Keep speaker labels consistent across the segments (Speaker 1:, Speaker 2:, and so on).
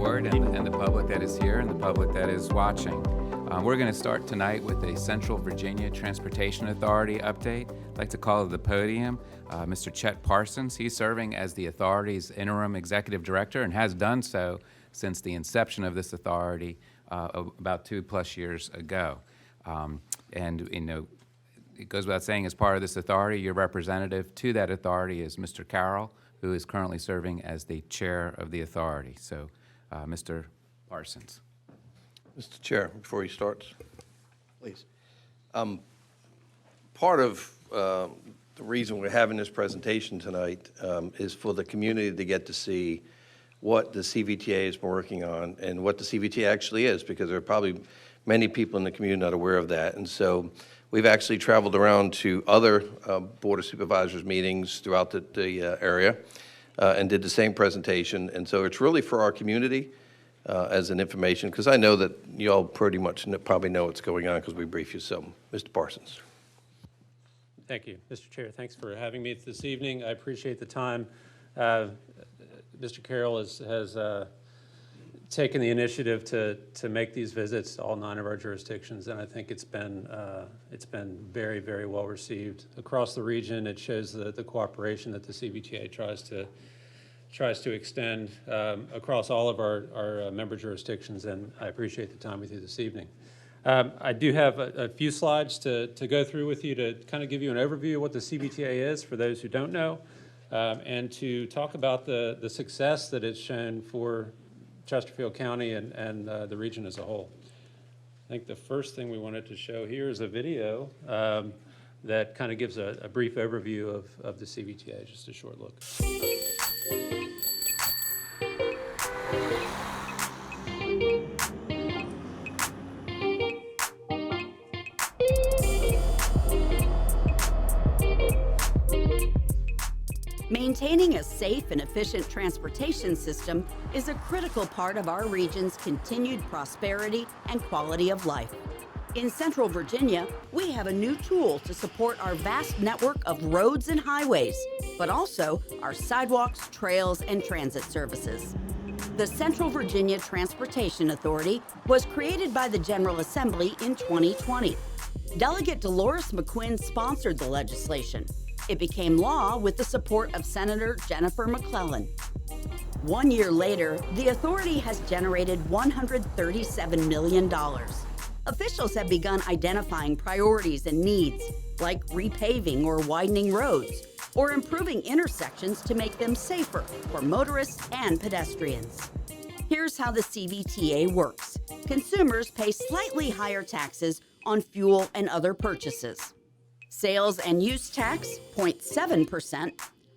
Speaker 1: board and the public that is here and the public that is watching. We're going to start tonight with a Central Virginia Transportation Authority update. I'd like to call to the podium Mr. Chet Parsons. He's serving as the authority's interim executive director and has done so since the inception of this authority about 2+ years ago. And you know, it goes without saying, as part of this authority, your representative to that authority is Mr. Carroll, who is currently serving as the chair of the authority. So, Mr. Parsons.
Speaker 2: Mr. Chair, before he starts, please. Part of the reason we're having this presentation tonight is for the community to get to see what the CVTA has been working on and what the CVTA actually is, because there are probably many people in the community not aware of that. And so we've actually traveled around to other Board of Supervisors meetings throughout the area and did the same presentation. And so it's really for our community as an information, because I know that you all pretty much probably know what's going on because we brief you some. Mr. Parsons.
Speaker 3: Thank you, Mr. Chair. Thanks for having me this evening. I appreciate the time. Mr. Carroll has taken the initiative to make these visits to all 9 of our jurisdictions, and I think it's been very, very well received across the region. It shows the cooperation that the CVTA tries to extend across all of our member jurisdictions, and I appreciate the time with you this evening. I do have a few slides to go through with you to kind of give you an overview of what the CVTA is for those who don't know, and to talk about the success that it's shown for Chesterfield County and the region as a whole. I think the first thing we wanted to show here is a video that kind of gives a brief overview of the CVTA, just a short look.
Speaker 4: Maintaining a safe and efficient transportation system is a critical part of our region's continued prosperity and quality of life. In Central Virginia, we have a new tool to support our vast network of roads and highways, but also our sidewalks, trails, and transit services. The Central Virginia Transportation Authority was created by the General Assembly in 2020. Delegate Dolores McQuinn sponsored the legislation. It became law with the support of Senator Jennifer McClellan. 1 year later, the authority has generated $137 million. Officials have begun identifying priorities and needs, like repaving or widening roads, or improving intersections to make them safer for motorists and pedestrians. Here's how the CVTA works. Consumers pay slightly higher taxes on fuel and other purchases. Sales and use tax, 0.7%,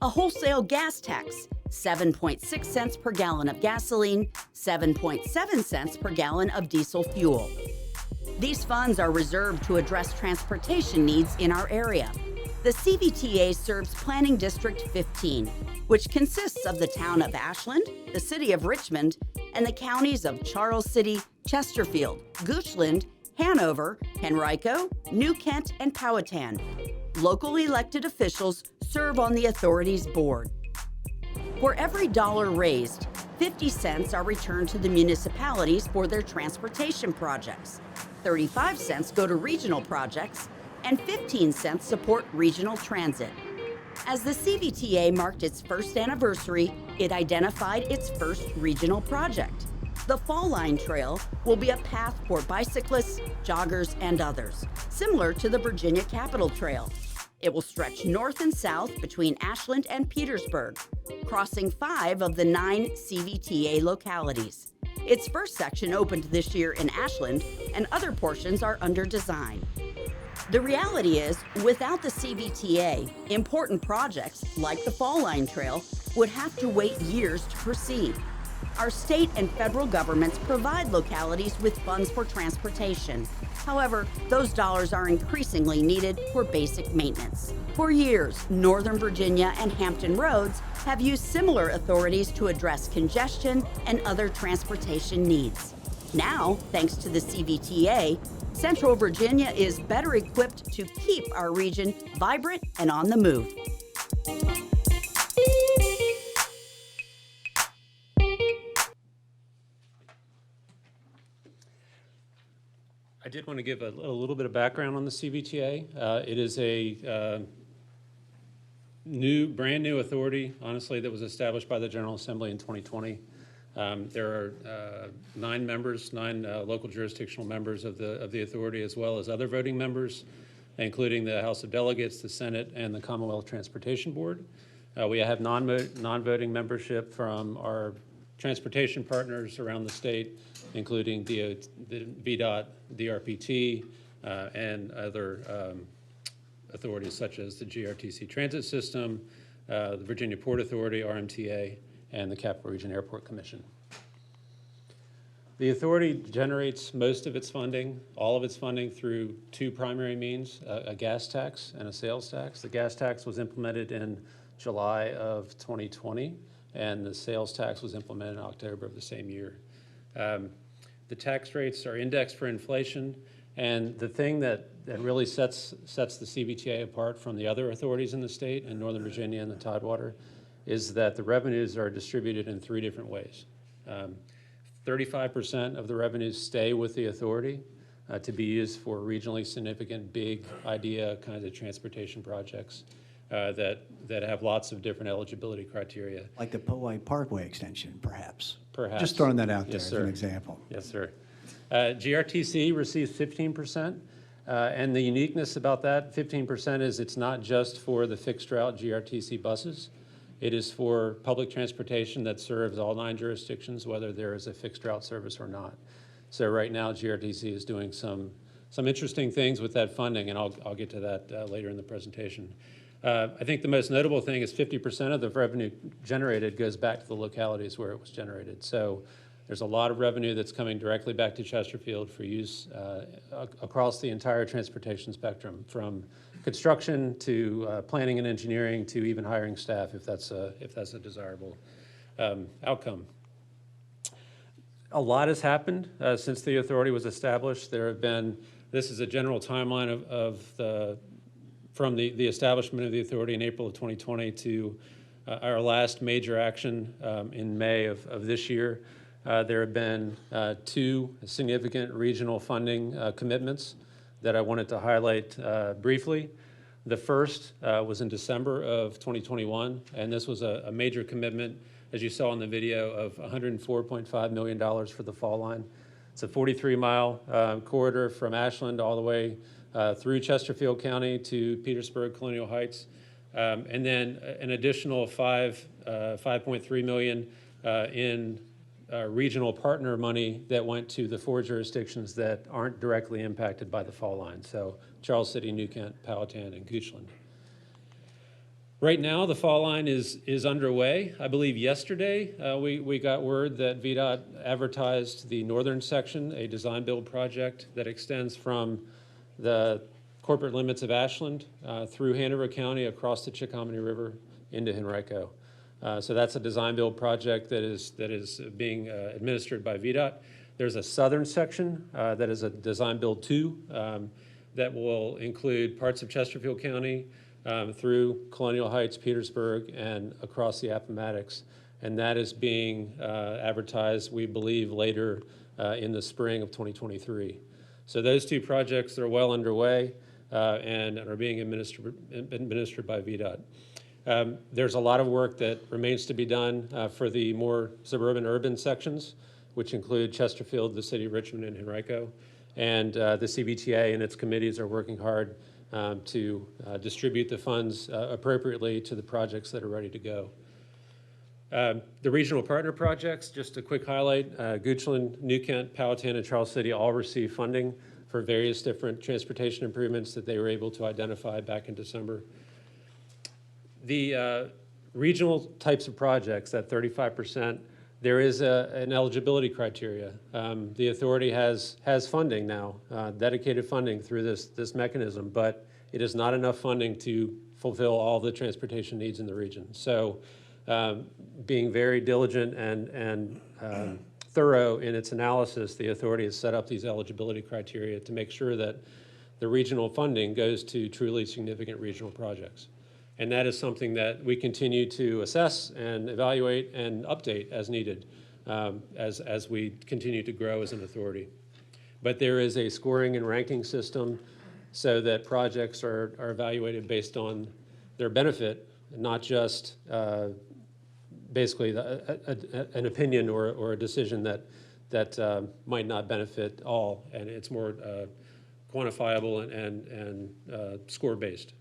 Speaker 4: a wholesale gas tax, 7.6 cents per gallon of gasoline, 7.7 cents per gallon of diesel fuel. These funds are reserved to address transportation needs in our area. The CVTA serves Planning District 15, which consists of the town of Ashland, the city of Richmond, and the counties of Charles City, Chesterfield, Goochland, Hanover, Henrico, New Kent, and Powhatan. Local elected officials serve on the authority's board. For every dollar raised, 50 cents are returned to the municipalities for their transportation projects. 35 cents go to regional projects, and 15 cents support regional transit. As the CVTA marked its first anniversary, it identified its first regional project. The Fall Line Trail will be a path for bicyclists, joggers, and others, similar to the Virginia Capitol Trail. It will stretch north and south between Ashland and Petersburg, crossing 5 of the 9 CVTA localities. Its first section opened this year in Ashland, and other portions are under design. The reality is, without the CVTA, important projects like the Fall Line Trail would have to wait years to proceed. Our state and federal governments provide localities with funds for transportation. However, those dollars are increasingly needed for basic maintenance. For years, Northern Virginia and Hampton Roads have used similar authorities to address congestion and other transportation needs. Now, thanks to the CVTA, Central Virginia is better equipped to keep our region vibrant and on the move.
Speaker 3: I did want to give a little bit of background on the CVTA. It is a brand new authority, honestly, that was established by the General Assembly in 2020. There are 9 members, 9 local jurisdictional members of the authority, as well as other voting members, including the House of Delegates, the Senate, and the Commonwealth Transportation Board. We have non-voting membership from our transportation partners around the state, including the VDOT, DRPT, and other authorities such as the GRTC Transit System, the Virginia Port Authority, RMTA, and the Capital Region Airport Commission. The authority generates most of its funding, all of its funding, through 2 primary means, a gas tax and a sales tax. The gas tax was implemented in July of 2020, and the sales tax was implemented in October of the same year. The tax rates are indexed for inflation, and the thing that really sets the CVTA apart from the other authorities in the state, in Northern Virginia and the Tidewater, is that the revenues are distributed in 3 different ways. 35% of the revenues stay with the authority to be used for regionally significant, big idea kinds of transportation projects that have lots of different eligibility criteria.
Speaker 5: Like the Poway Parkway extension, perhaps?
Speaker 3: Perhaps.
Speaker 5: Just throwing that out there
Speaker 3: Yes,
Speaker 5: as
Speaker 3: sir.
Speaker 5: an example.
Speaker 3: Yes, sir. GRTC receives 15%, and the uniqueness about that 15% is it's not just for the fixed route GRTC buses. It is for public transportation that serves all 9 jurisdictions, whether there is a fixed route service or not. So right now, GRTC is doing some interesting things with that funding, and I'll get to that later in the presentation. I think the most notable thing is 50% of the revenue generated goes back to the localities where it was generated. So there's a lot of revenue that's coming directly back to Chesterfield for use across the entire transportation spectrum, from construction to planning and engineering to even hiring staff, if that's a desirable outcome. A lot has happened since the authority was established. This is a general timeline from the establishment of the authority in April of 2020 to our last major action in May of this year. There have been 2 significant regional funding commitments that I wanted to highlight briefly. The first was in December of 2021, and this was a major commitment, as you saw in the video, of $104.5 million for the fall line. It's a 43-mile corridor from Ashland all the way through Chesterfield County to Petersburg, Colonial Heights, and then an additional $5.3 million in regional partner money that went to the 4 jurisdictions that aren't directly impacted by the fall line, so Charles City, New Kent, Powhatan, and Goochland. Right now, the fall line is underway. I believe yesterday we got word that VDOT advertised the northern section, a design-build project that extends from the corporate limits of Ashland through Hanover County across the Chickahominy River into Henrico. So that's a design-build project that is being administered by VDOT. There's a southern section that is a design-build 2 that will include parts of Chesterfield County through Colonial Heights, Petersburg, and across the Appomattox. And that is being advertised, we believe, later in the spring of 2023. So those 2 projects are well underway and are being administered by VDOT. There's a lot of work that remains to be done for the more suburban urban sections, which include Chesterfield, the city of Richmond, and Henrico. And the CVTA and its committees are working hard to distribute the funds appropriately to the projects that are ready to go. The regional partner projects, just a quick highlight, Goochland, New Kent, Powhatan, and Charles City all receive funding for various different transportation improvements that they were able to identify back in December. The regional types of projects, that 35%, there is an eligibility criteria. The authority has funding now, dedicated funding through this mechanism, but it is not enough funding to fulfill all the transportation needs in the region. So being very diligent and thorough in its analysis, the authority has set up these eligibility criteria to make sure that the regional funding goes to truly significant regional projects. And that is something that we continue to assess and evaluate and update as needed as we continue to grow as an authority. But there is a scoring and ranking system so that projects are evaluated based on their benefit, not just basically an opinion or a decision that might not benefit all, and it's more quantifiable and score-based.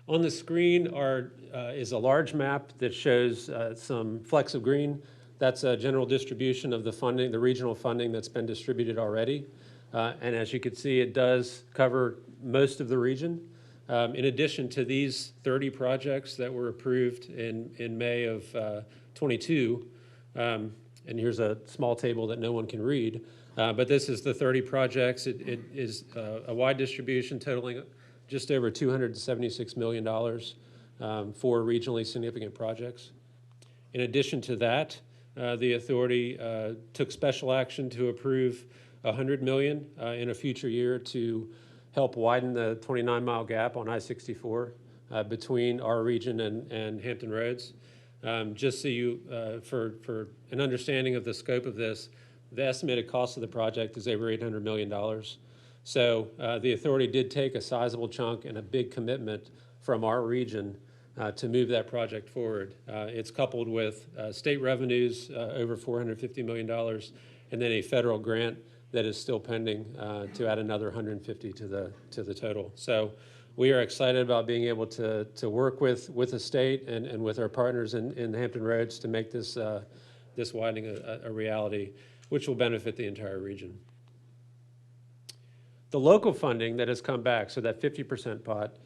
Speaker 3: On the screen is a large map that shows some flecks of green. That's a general distribution of the funding, the regional funding that's been distributed already. And as you can see, it does cover most of the region. In addition to these 30 projects that were approved in May of 22, and here's a small table that no one can read, but this is the 30 projects. It is a wide distribution totaling just over $276 million for regionally significant projects. In addition to that, the authority took special action to approve $100 million in a future year to help widen the 29-mile gap on I-64 between our region and Hampton Roads. Just so you, for an understanding of the scope of this, the estimated cost of the project is over $800 million. So the authority did take a sizable chunk and a big commitment from our region to move that project forward. It's coupled with state revenues, over $450 million, and then a federal grant that is still pending to add another 150 to the total. So we are excited about being able to work with the state and with our partners in Hampton Roads to make this this widening a reality, which will benefit the entire region. The local funding that has come back, so that 50% pot,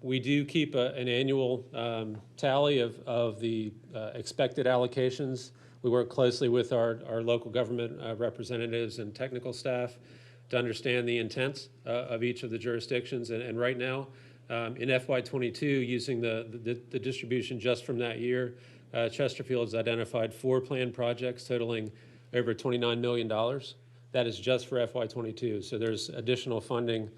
Speaker 3: we do keep an annual tally of the expected allocations. We work closely with our local government representatives and technical staff to understand the intents of each of the jurisdictions. And right now, in FY22, using the distribution just from that year, Chesterfield has identified 4 planned projects totaling over $29 million. That is just for FY22. So there's additional funding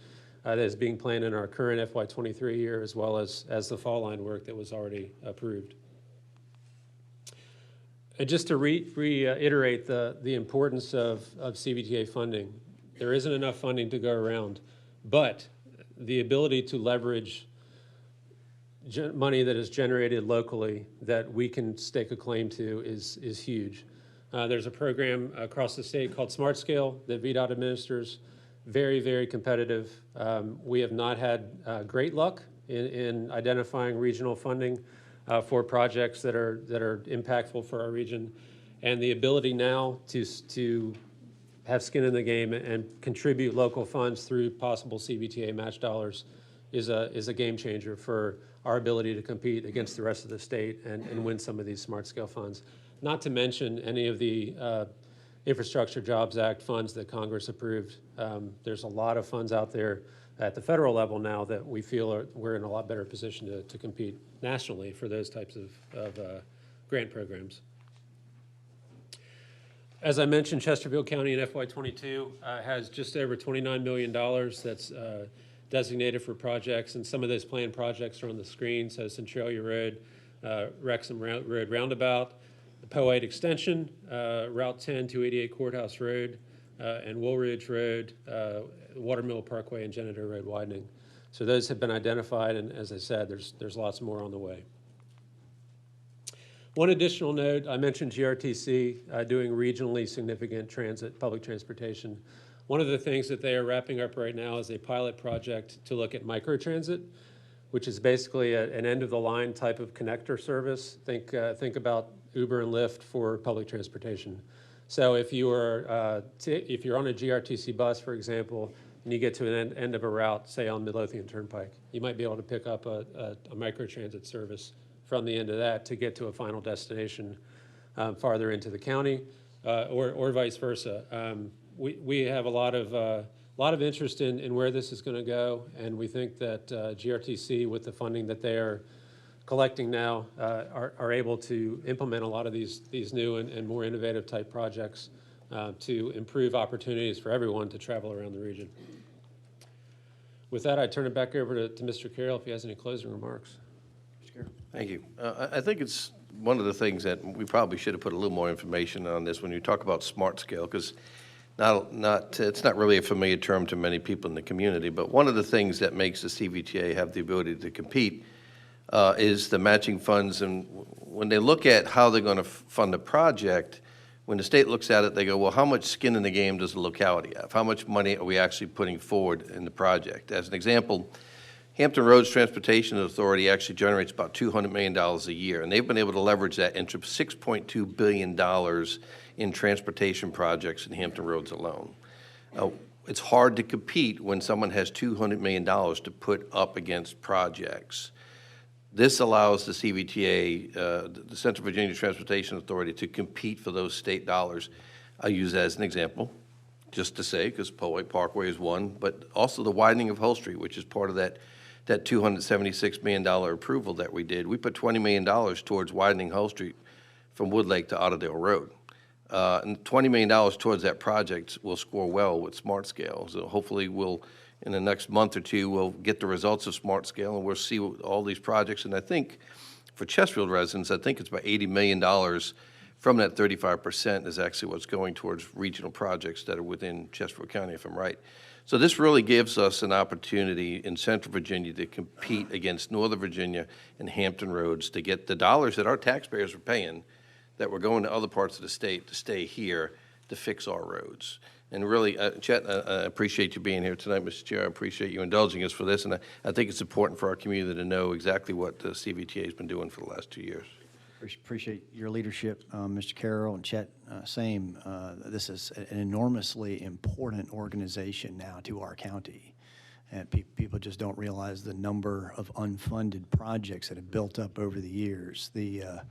Speaker 3: that is being planned in our current FY23 year, as well as the fall line work that was already approved. And just to reiterate the importance of CVTA funding, there isn't enough funding to go around, but the ability to leverage money that is generated locally that we can stake a claim to is huge. There's a program across the state called Smart Scale that VDOT administers, very, very competitive. We have not had great luck in identifying regional funding for projects that are impactful for our region, and the ability now to have skin in the game and contribute local funds through possible CVTA match dollars is a game changer for our ability to compete against the rest of the state and win some of these Smart Scale funds. Not to mention any of the Infrastructure Jobs Act funds that Congress approved. There's a lot of funds out there at the federal level now that we feel we're in a lot better position to compete nationally for those types of grant programs. As I mentioned, Chesterfield County in FY22 has just over $29 million that's designated for projects, and some of those planned projects are on the screen. So Centralia Road, Wrexham Road Roundabout, the Poe-8 Extension, Route 10, 288 Courthouse Road, and Woolridge Road, Watermill Parkway, and Janitor Road widening. So those have been identified, and as I said, there's lots more on the way. One additional note, I mentioned GRTC doing regionally significant public transportation. One of the things that they are wrapping up right now is a pilot project to look at microtransit, which is basically an end-of-the-line type of connector service. Think about Uber and Lyft for public transportation. So if you're on a GRTC bus, for example, and you get to an end of a route, say on Midlothian Turnpike, you might be able to pick up a microtransit service from the end of that to get to a final destination farther into the county, or vice versa. We have a lot of interest in where this is going to go, and we think that GRTC, with the funding that they are collecting now, are able to implement a lot of these new and more innovative type projects to improve opportunities for everyone to travel around the region. With that, I turn it back over to Mr. Carroll if he has any closing remarks.
Speaker 2: Thank you. I think it's one of the things that we probably should have put a little more information on this when you talk about Smart Scale, because it's not really a familiar term to many people in the community, but one of the things that makes the CVTA have the ability to compete is the matching funds. And when they look at how they're going to fund a project, when the state looks at it, they go, well, how much skin in the game does the locality have? How much money are we actually putting forward in the project? As an example, Hampton Roads Transportation Authority actually generates about $200 million a year, and they've been able to leverage that into $6.2 billion in transportation projects in Hampton Roads alone. It's hard to compete when someone has $200 million to put up against projects. This allows the CVTA, the Central Virginia Transportation Authority, to compete for those state dollars. I'll use that as an example, just to say, because Poway Parkway is one, but also the widening of Hull Street, which is part of that $276 million approval that we did. We put $20 million towards widening Hull Street from Woodlake to Otterdale Road. And $20 million towards that project will score well with Smart Scale. So hopefully we'll, in the next month or two, we'll get the results of Smart Scale and we'll see all these projects. And I think for Chesterfield residents, I think it's about $80 million from that 35% is actually what's going towards regional projects that are within Chesterfield County, if I'm right. So this really gives us an opportunity in Central Virginia to compete against Northern Virginia and Hampton Roads to get the dollars that our taxpayers are paying that we're going to other parts of the state to stay here to fix our roads. And really, Chet, I appreciate you being here tonight, Mr. Chair. I appreciate you indulging us for this, and I think it's important for our community to know exactly what the CVTA has been doing for the last 2 years.
Speaker 5: Appreciate your leadership, Mr. Carroll and Chet. Same. This is an enormously important organization now to our county. And people just don't realize the number of unfunded projects that have built up over the years. The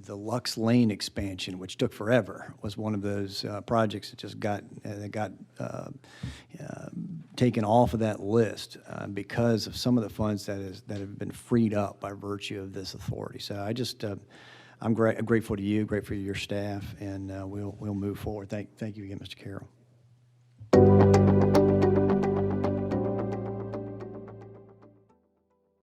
Speaker 5: Lux Lane expansion, which took forever, was one of those projects that just got taken off of that list because of some of the funds that have been freed up by virtue of this authority. So I'm grateful to you, grateful to your staff, and we'll move forward. Thank you again, Mr. Carroll.